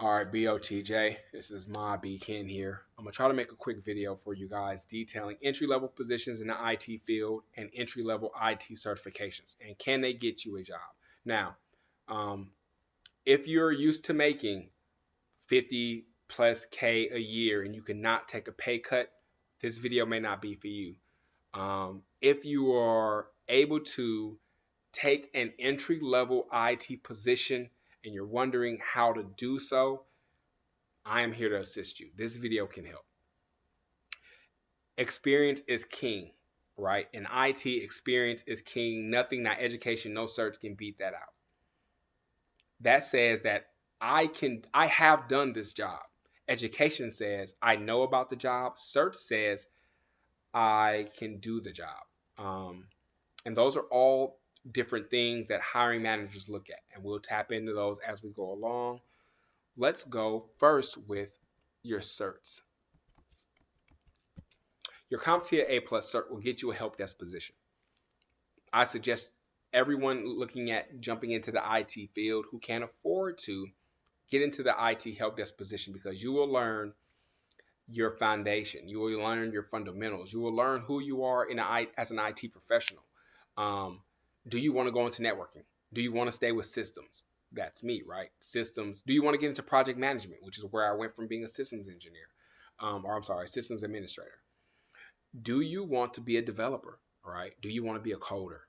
All right, BOTJ, this is my B Ken here. I'm gonna try to make a quick video for you guys detailing entry-level positions in the IT field and entry-level IT certifications, and can they get you a job? Now, um, if you're used to making 50 plus K a year and you cannot take a pay cut, this video may not be for you. If you are able to take an entry-level IT position and you're wondering how to do so, I am here to assist you. This video can help. Experience is king, right? In IT, experience is king. Nothing, not education, no certs can beat that out. That says that I have done this job. Education says I know about the job. Certs says I can do the job. And those are all different things that hiring managers look at. And we'll tap into those as we go along. Let's go first with your certs. Your CompTIA A plus cert will get you a help desk position. I suggest everyone looking at jumping into the IT field who can't afford to get into the IT help desk position because you will learn your foundation. You will learn your fundamentals. You will learn who you are as an IT professional. Do you want to go into networking? Do you want to stay with systems? That's me, right? Systems. Do you want to get into project management, which is where I went from being a systems engineer, or I'm sorry, systems administrator? Do you want to be a developer, right? Do you want to be a coder?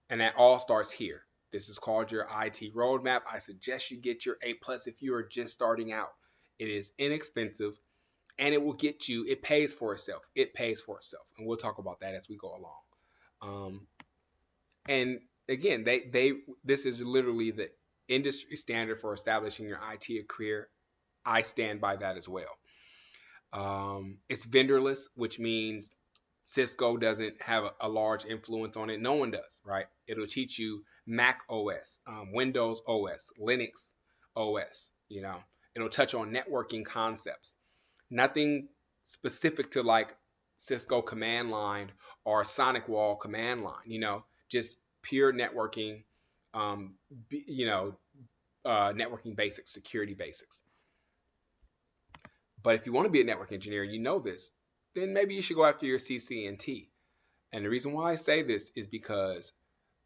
And that all starts here. This is called your IT roadmap. I suggest you get your A plus if you are just starting out. It is inexpensive and it will get you, it pays for itself. It pays for itself. And we'll talk about that as we go along. And again, this is literally the industry standard for establishing your IT career. I stand by that as well. It's vendorless, which means Cisco doesn't have a large influence on it. No one does, right? It'll teach you Mac OS, Windows OS, Linux OS. It'll touch on networking concepts. Nothing specific to like Cisco command line or Sonic Wall command line. Just pure networking. Um, networking basics, security basics. But if you want to be a network engineer, you know this, then maybe you should go after your CCNT. And the reason why I say this is because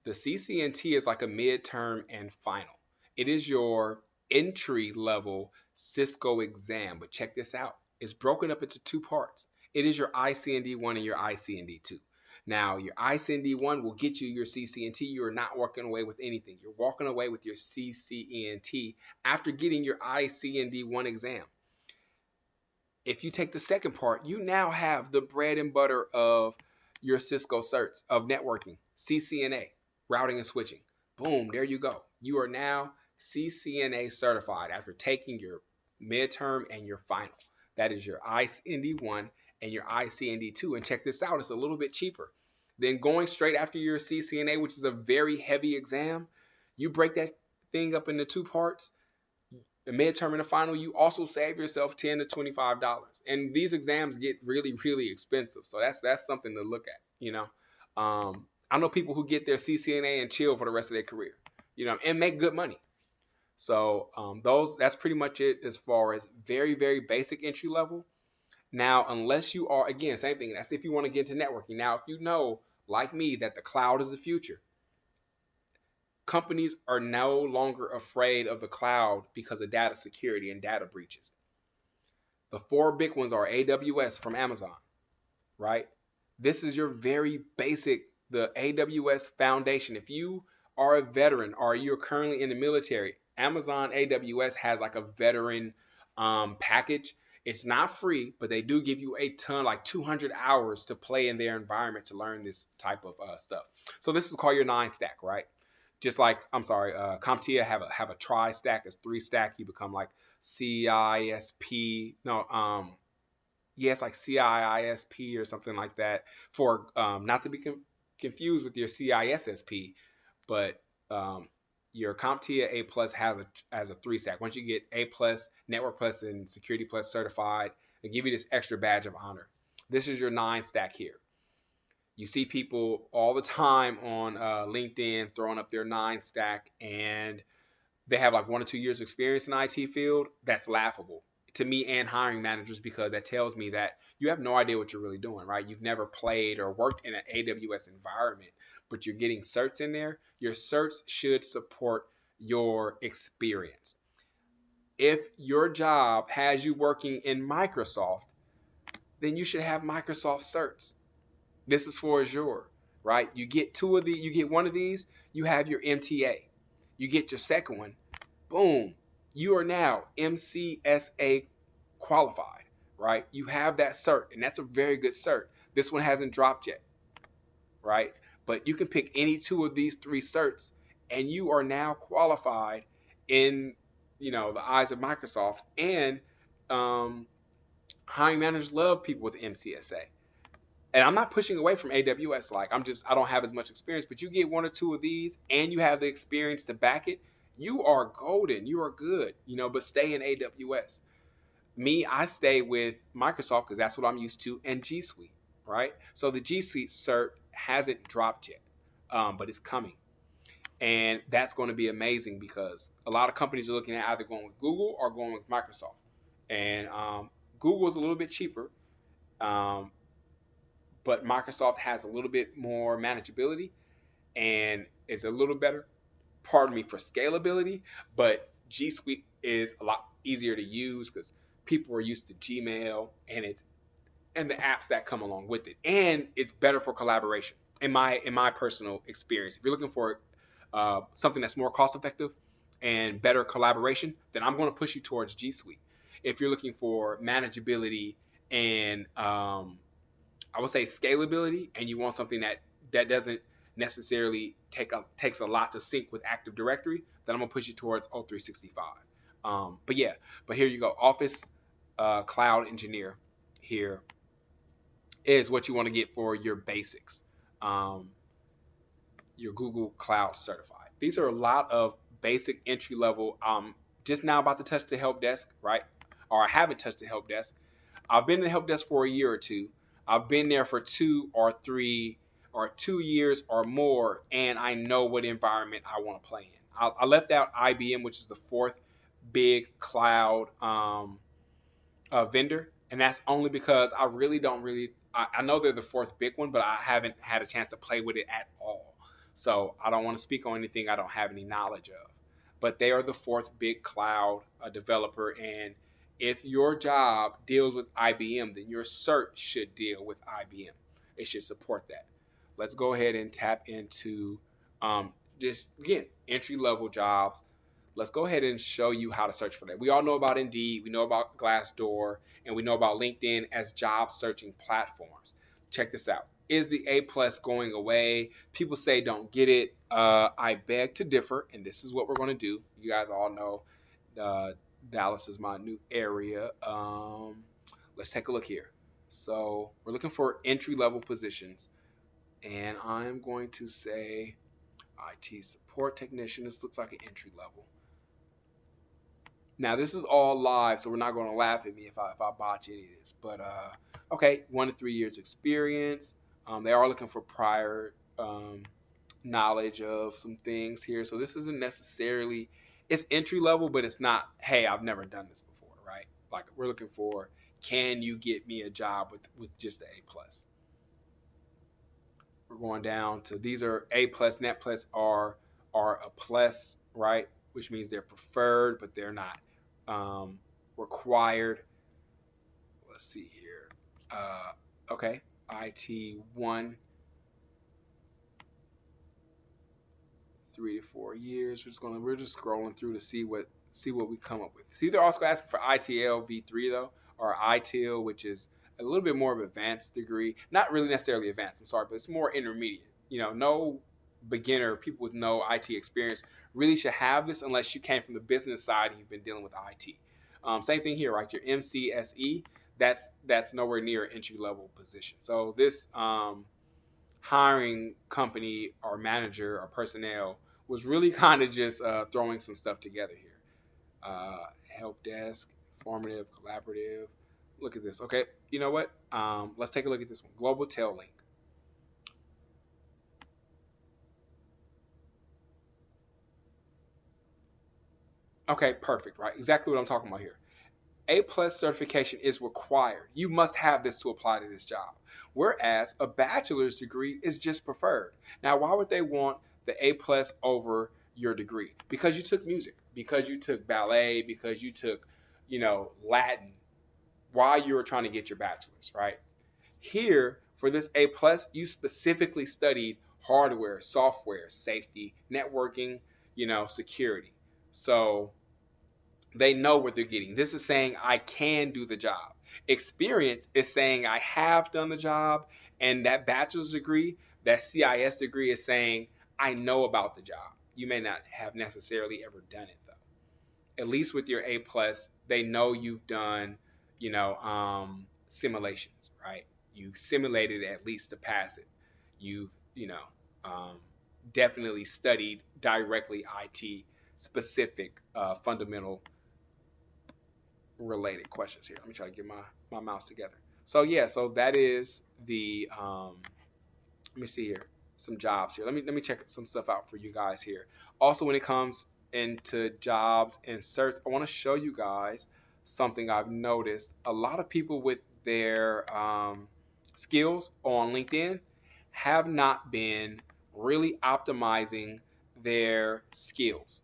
the CCNT is like a midterm and final. It is your entry level Cisco exam. But check this out. It's broken up into two parts. It is your ICND1 and your ICND2. Now, your ICND1 will get you your CCNT. You are not walking away with anything. You're walking away with your CCNT after getting your ICND1 exam. If you take the second part, you now have the bread and butter of your Cisco certs of networking, CCNA, routing and switching. Boom, there you go. You are now CCNA certified after taking your midterm and your final. That is your ICND1 and your ICND2. And check this out, it's a little bit cheaper than going straight after your CCNA, which is a very heavy exam. You break that thing up into two parts, the midterm and the final, you also save yourself $10 to $25. And these exams get really, really expensive. So that's something to look at, I know people who get their CCNA and chill for the rest of their career, and make good money. So that's pretty much it as far as very, very basic entry level. Now, unless you are, again, same thing. That's if you want to get into networking. Now, if you know, like me, that the cloud is the future, companies are no longer afraid of the cloud because of data security and data breaches. The four big ones are AWS from Amazon, right? This is your very basic, the AWS foundation. If you are a veteran or you're currently in the military, Amazon AWS has like a veteran package. It's not free, but they do give you a ton, like 200 hours to play in their environment to learn this type of stuff. So this is called your 9-stack, right? Just like, I'm sorry, CompTIA have a tri-stack. It's 3-stack. You become like CISP. No, yeah, it's like CIISP or something like that. For not to be confused with your CISSP, but your CompTIA A plus has a 3-stack. Once you get A plus, Network plus, and Security plus certified, they give you this extra badge of honor. This is your 9-stack here. You see people all the time on LinkedIn throwing up their 9-stack, and they have like 1 or 2 years experience in IT field, that's laughable to me and hiring managers, because that tells me that you have no idea what you're really doing, right? You've never played or worked in an AWS environment, but you're getting certs in there. Your certs should support your experience. If your job has you working in Microsoft, then you should have Microsoft certs. This is for Azure, right? You get one of these, you have your MTA. You get your second one, boom, you are now MCSA qualified, right? You have that cert, and that's a very good cert. This one hasn't dropped yet, right? But you can pick any two of these three certs, and you are now qualified in, the eyes of Microsoft. And um, hiring managers love people with MCSA. And I'm not pushing away from AWS. Like, I don't have as much experience, but you get one or two of these and you have the experience to back it, you are golden. You are good, but stay in AWS. Me, I stay with Microsoft because that's what I'm used to, and G Suite, right? So the G Suite cert hasn't dropped yet, but it's coming. And that's going to be amazing because a lot of companies are looking at either going with Google or going with Microsoft. And Google is a little bit cheaper, um, but Microsoft has a little bit more manageability and is a little better, pardon me, for scalability. But G Suite is a lot easier to use because people are used to Gmail and the apps that come along with it, and it's better for collaboration. In my personal experience, if you're looking for something that's more cost effective and better collaboration, then I'm going to push you towards G Suite. If you're looking for manageability and I would say scalability, and you want something that doesn't necessarily takes a lot to sync with Active Directory, then I'm gonna push you towards O365. But here you go. Office Cloud Engineer here is what you want to get for your basics. Um, your Google Cloud certified. These are a lot of basic entry level. Just now about to touch the help desk, right? Or I haven't touched the help desk. I've been in the help desk for a year or two. I've been there for 2 or 3 or 2 years or more, and I know what environment I want to play in. I left out IBM, which is the fourth big cloud vendor, and that's only because I really don't really. I know they're the fourth big one, but I haven't had a chance to play with it at all. So I don't want to speak on anything I don't have any knowledge of. But they are the fourth big cloud developer, and if your job deals with IBM, then your cert should deal with IBM. It should support that. Let's go ahead and tap into just again entry level jobs. Let's go ahead and show you how to search for that. We all know about Indeed, we know about Glassdoor, and we know about LinkedIn as job searching platforms. Check this out. Is the A plus going away? People say don't get it. I beg to differ, and this is what we're going to do. You guys all know Dallas is my new area. Let's take a look here. So we're looking for entry level positions, and I'm going to say IT support technician. This looks like an entry level. Now this is all live, so we're not going to laugh at me if I botch any of this. But okay, 1 to 3 years experience. They are looking for prior knowledge of some things here, so this isn't necessarily, it's entry level, but it's not, hey, I've never done this before, right? Like we're looking for, can you get me a job with just the A plus? We're going down to, these are A plus, Net plus are a plus, right? Which means they're preferred, but they're not required. Let's see here. Okay, IT1, 3 to 4 years. We're just scrolling through to see what we come up with. See, they're also asking for ITL V3 though, or ITIL, which is a little bit more of an advanced degree. Not really necessarily advanced, I'm sorry, but it's more intermediate. No beginner, people with no IT experience really should have this unless you came from the business side and you've been dealing with IT. Same thing here, right? Your MCSE, that's nowhere near an entry level position. So this hiring company or manager or personnel was really kind of just throwing some stuff together here. Help desk, formative, collaborative. Look at this. Okay, you know what? Let's take a look at this one. Global Tail Link. Okay, perfect, right? Exactly what I'm talking about here. A plus certification is required. You must have this to apply to this job. Whereas a bachelor's degree is just preferred. Now, why would they want the A plus over your degree? Because you took music, because you took ballet, because you took, Latin while you were trying to get your bachelor's, right? Here, for this A plus, you specifically studied hardware, software, safety, networking, security. So they know what they're getting. This is saying I can do the job. Experience is saying I have done the job, and that bachelor's degree, that CIS degree is saying I know about the job. You may not have necessarily ever done it though. At least with your A plus, they know you've done, simulations, right? You simulated at least to pass it. You've, um, definitely studied directly IT specific fundamental related questions here. Let me try to get my mouse together. So yeah, so that is the let me see here, some jobs here. Let me check some stuff out for you guys here. Also, when it comes into jobs and certs, I want to show you guys something I've noticed. A lot of people with their skills on LinkedIn have not been really optimizing their skills.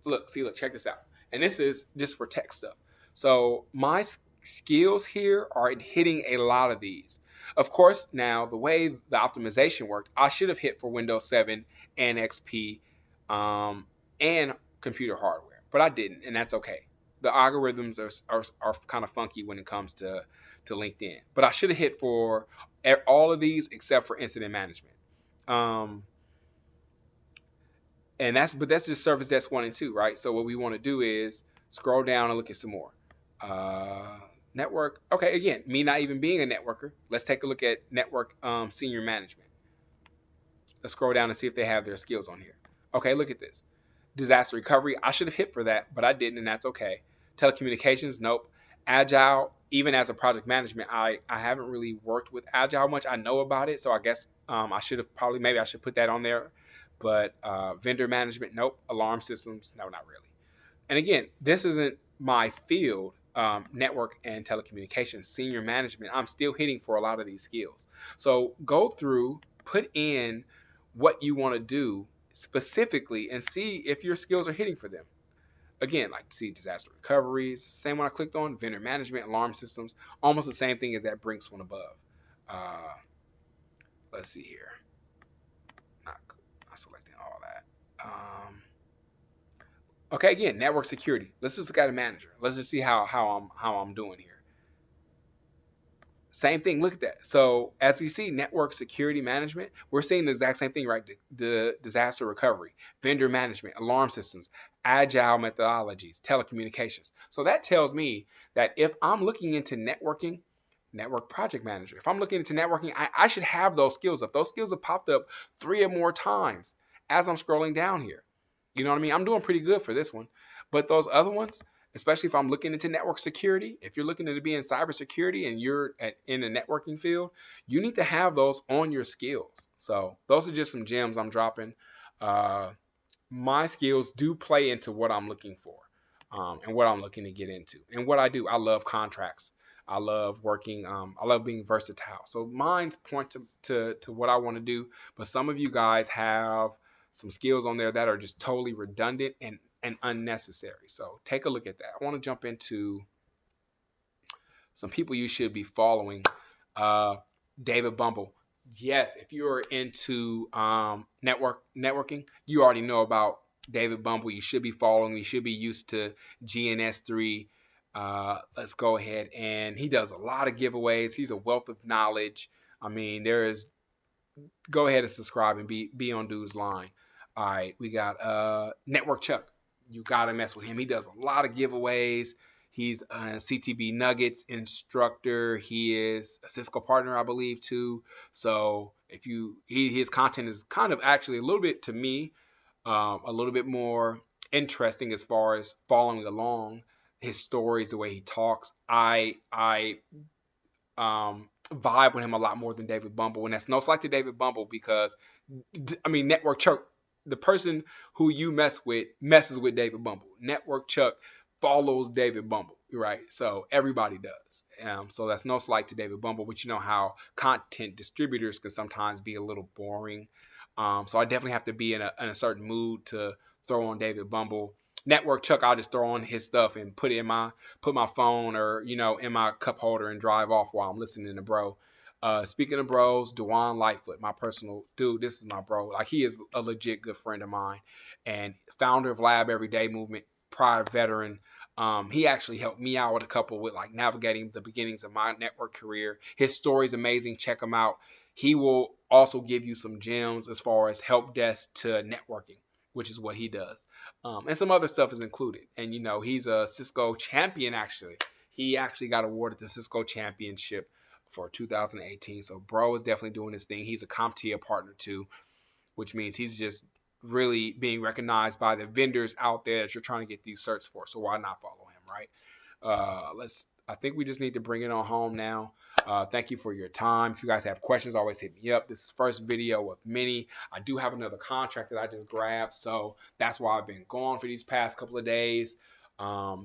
Look, check this out. And this is just for tech stuff. So my skills here are in hitting a lot of these. Of course, now the way the optimization worked, I should have hit for Windows 7 and XP and computer hardware, but I didn't, and that's okay. The algorithms are kind of funky when it comes to LinkedIn, but I should have hit for all of these except for incident management. Um, and that's just Service Desk 1 and 2, right? So what we want to do is scroll down and look at some more. Uh, Network. Okay, again, me not even being a networker. Let's take a look at network senior management. Let's scroll down and see if they have their skills on here. Okay, look at this. Disaster recovery. I should have hit for that, but I didn't, and that's okay. Telecommunications. Nope. Agile. Even as a project management, I haven't really worked with Agile much. I know about it, so I guess I should have probably maybe I should put that on there. But vendor management. Nope. Alarm systems. No, not really. And again, this isn't my field, network and telecommunications, senior management. I'm still hitting for a lot of these skills. So go through, put in what you want to do specifically, and see if your skills are hitting for them. Again, like see disaster recoveries, same one I clicked on, vendor management, alarm systems, almost the same thing as that Brinks one above. Uh, let's see here. Not selecting all that. Okay, again, network security. Let's just look at a manager. Let's just see how I'm doing here. Same thing. Look at that. So as we see, network security management, we're seeing the exact same thing, right? The disaster recovery, vendor management, alarm systems, agile methodologies, telecommunications. So that tells me that if I'm looking into networking, network project manager. If I'm looking into networking, I should have those skills up. Those skills have popped up 3 or more times as I'm scrolling down here. You know what I mean? I'm doing pretty good for this one. But those other ones, especially if I'm looking into network security, if you're looking to be in cybersecurity and you're in the networking field, you need to have those on your skills. So those are just some gems I'm dropping. Uh, my skills do play into what I'm looking for, and what I'm looking to get into. And what I do, I love contracts. I love working. I love being versatile. So mine's point to what I want to do. But some of you guys have some skills on there that are just totally redundant and unnecessary. So take a look at that. I want to jump into some people you should be following. Uh, David Bumble. Yes, if you're into networking, you already know about David Bumble. You should be following. You should be used to GNS3. Let's go ahead, and he does a lot of giveaways. He's a wealth of knowledge. I mean, there is. Go ahead and subscribe and be on dude's line. All right, we got Network Chuck. You gotta mess with him. He does a lot of giveaways. He's a CTB Nuggets instructor. He is a Cisco partner, I believe, too. So if his content is kind of actually a little bit to me, a little bit more interesting as far as following along his stories, the way he talks. I vibe with him a lot more than David Bumble, and that's no slight to David Bumble because I mean Network Chuck the person who you mess with messes with David Bumble. Network Chuck follows David Bumble, right? So everybody does. So that's no slight to David Bumble, but you know how content distributors can sometimes be a little boring. So I definitely have to be in a certain mood to throw on David Bumble. Network Chuck, I'll just throw on his stuff and put my phone or in my cup holder and drive off while I'm listening to bro. Speaking of bros, Dewan Lightfoot, my personal dude, this is my bro. Like he is a legit good friend of mine, and founder of Lab Everyday Movement, prior veteran. He actually helped me out with a couple with like navigating the beginnings of my network career. His story is amazing. Check him out. He will also give you some gems as far as help desk to networking, which is what he does. And some other stuff is included. And he's a Cisco champion actually. He actually got awarded the Cisco championship for 2018. So bro is definitely doing his thing. He's a CompTIA partner too, which means he's just really being recognized by the vendors out there that you're trying to get these certs for. So why not follow him, right? I think we just need to bring it on home now. Thank you for your time. If you guys have questions, always hit me up. This is the first video of many. I do have another contract that I just grabbed, so that's why I've been gone for these past couple of days.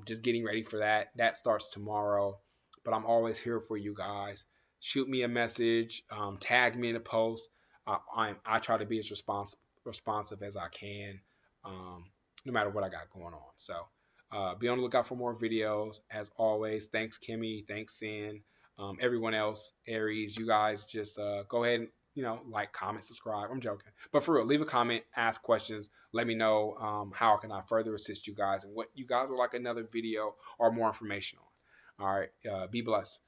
Just getting ready for that. That starts tomorrow, but I'm always here for you guys. Shoot me a message, tag me in a post. I try to be as responsive as I can, no matter what I got going on. So be on the lookout for more videos. As always, thanks Kimmy, thanks Sin, everyone else, Aries. You guys just go ahead and like, comment, subscribe. I'm joking, but for real, leave a comment, ask questions, let me know how can I further assist you guys and what you guys would like another video or more information on. All right, be blessed.